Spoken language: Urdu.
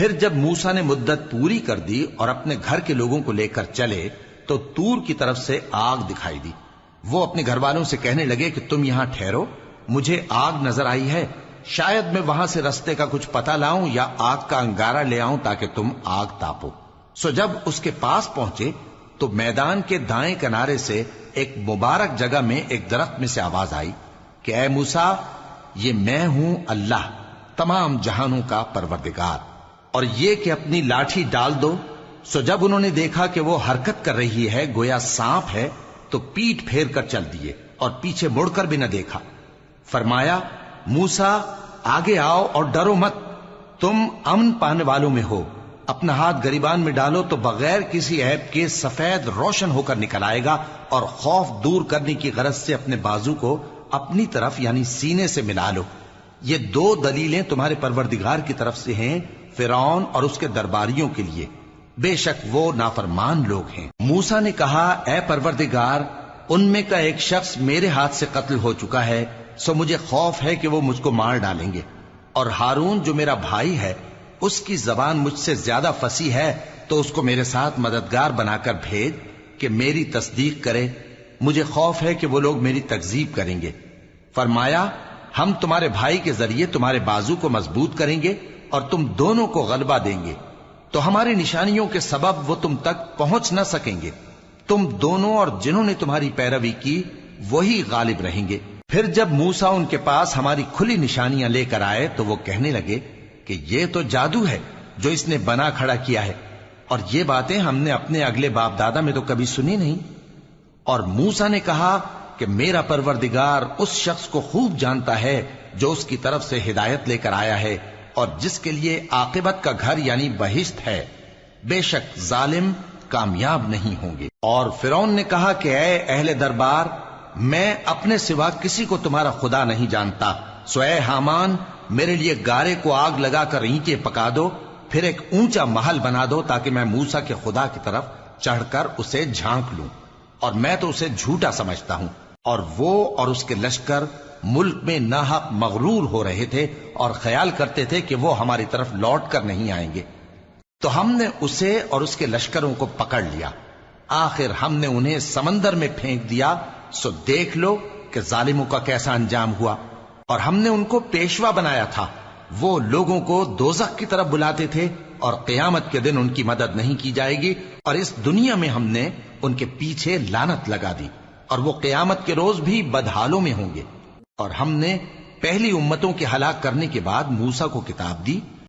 پھر جب موسیٰ نے مدت پوری کر دی اور اپنے گھر کے لوگوں کو لے کر چلے تو طور کی طرف سے آگ دکھائی دی۔ وہ اپنے گھر والوں سے کہنے لگے کہ تم یہاں ٹھہرو، مجھے آگ نظر آئی ہے، شاید میں وہاں سے رستے کا کچھ پتہ لاؤں یا آگ کا انگارہ لے آؤں تاکہ تم آگ تاپو۔ سو جب اس کے پاس پہنچے تو میدان کے دائیں کنارے سے ایک مبارک جگہ میں ایک درخت میں سے آواز آئی کہ اے موسیٰ، یہ میں ہوں اللہ، تمام جہانوں کا پروردگار، اور یہ کہ اپنی لاٹھی ڈال دو۔ سو جب انہوں نے دیکھا کہ وہ حرکت کر رہی ہے گویا سانپ ہے تو پیٹ پھیر کر چل دیے اور پیچھے مڑ کر بھی نہ دیکھا۔ فرمایا موسیٰ آگے آؤ اور ڈرو مت، تم امن پانے والوں میں ہو۔ اپنا ہاتھ گریبان میں ڈالو تو بغیر کسی عیب کے سفید روشن ہو کر نکل آئے گا، اور خوف دور کرنے کی غرض سے اپنے بازو کو اپنی طرف یعنی سینے سے ملا لو۔ یہ دو دلیلیں تمہارے پروردگار کی طرف سے ہیں فرعون اور اس کے درباریوں کے لیے، بے شک وہ نافرمان لوگ ہیں۔ موسیٰ نے کہا اے پروردگار، ان میں کا ایک شخص میرے ہاتھ سے قتل ہو چکا ہے، سو مجھے خوف ہے کہ وہ مجھ کو مار ڈالیں گے، اور ہارون جو میرا بھائی ہے اس کی زبان مجھ سے زیادہ فصیح ہے، تو اس کو میرے ساتھ مددگار بنا کر بھیج کہ میری تصدیق کرے، مجھے خوف ہے کہ وہ لوگ میری تکذیب کریں گے۔ فرمایا ہم تمہارے بھائی کے ذریعے تمہارے بازو کو مضبوط کریں گے اور تم دونوں کو غلبہ دیں گے، تو ہماری نشانیوں کے سبب وہ تم تک پہنچ نہ سکیں گے، تم دونوں اور جنہوں نے تمہاری پیروی کی وہی غالب رہیں گے۔ پھر جب موسیٰ ان کے پاس ہماری کھلی نشانیاں لے کر آئے تو وہ کہنے لگے کہ یہ تو جادو ہے جو اس نے بنا کھڑا کیا ہے، اور یہ باتیں ہم نے اپنے اگلے باپ دادا میں تو کبھی سنی نہیں۔ اور موسیٰ نے کہا کہ میرا پروردگار اس شخص کو خوب جانتا ہے جو اس کی طرف سے ہدایت لے کر آیا ہے اور جس کے لیے عاقبت کا گھر یعنی بہشت ہے، بے شک ظالم کامیاب نہیں ہوں گے۔ اور فرعون نے کہا کہ اے اہل دربار، میں اپنے سوا کسی کو تمہارا خدا نہیں جانتا، سو اے حامان میرے لیے گارے کو آگ لگا کر اینٹیں پکا دو، پھر ایک اونچا محل بنا دو تاکہ میں موسیٰ کے خدا کی طرف چڑھ کر اسے جھانک لوں، اور میں تو اسے جھوٹا سمجھتا ہوں۔ اور وہ اور اس کے لشکر ملک میں ناحق مغرور ہو رہے تھے اور خیال کرتے تھے کہ وہ ہماری طرف لوٹ کر نہیں آئیں گے، تو ہم نے اسے اور اس کے لشکروں کو پکڑ لیا، آخر ہم نے انہیں سمندر میں پھینک دیا، سو دیکھ لو کہ ظالموں کا کیسا انجام ہوا۔ اور ہم نے ان کو پیشوا بنایا تھا، وہ لوگوں کو دوزخ کی طرف بلاتے تھے، اور قیامت کے دن ان کی مدد نہیں کی جائے گی، اور اس دنیا میں ہم نے ان کے پیچھے لعنت لگا دی، اور وہ قیامت کے روز بھی بدحالوں میں ہوں گے۔ اور ہم نے پہلی امتوں کے ہلاک کرنے کے بعد موسیٰ کو کتاب دی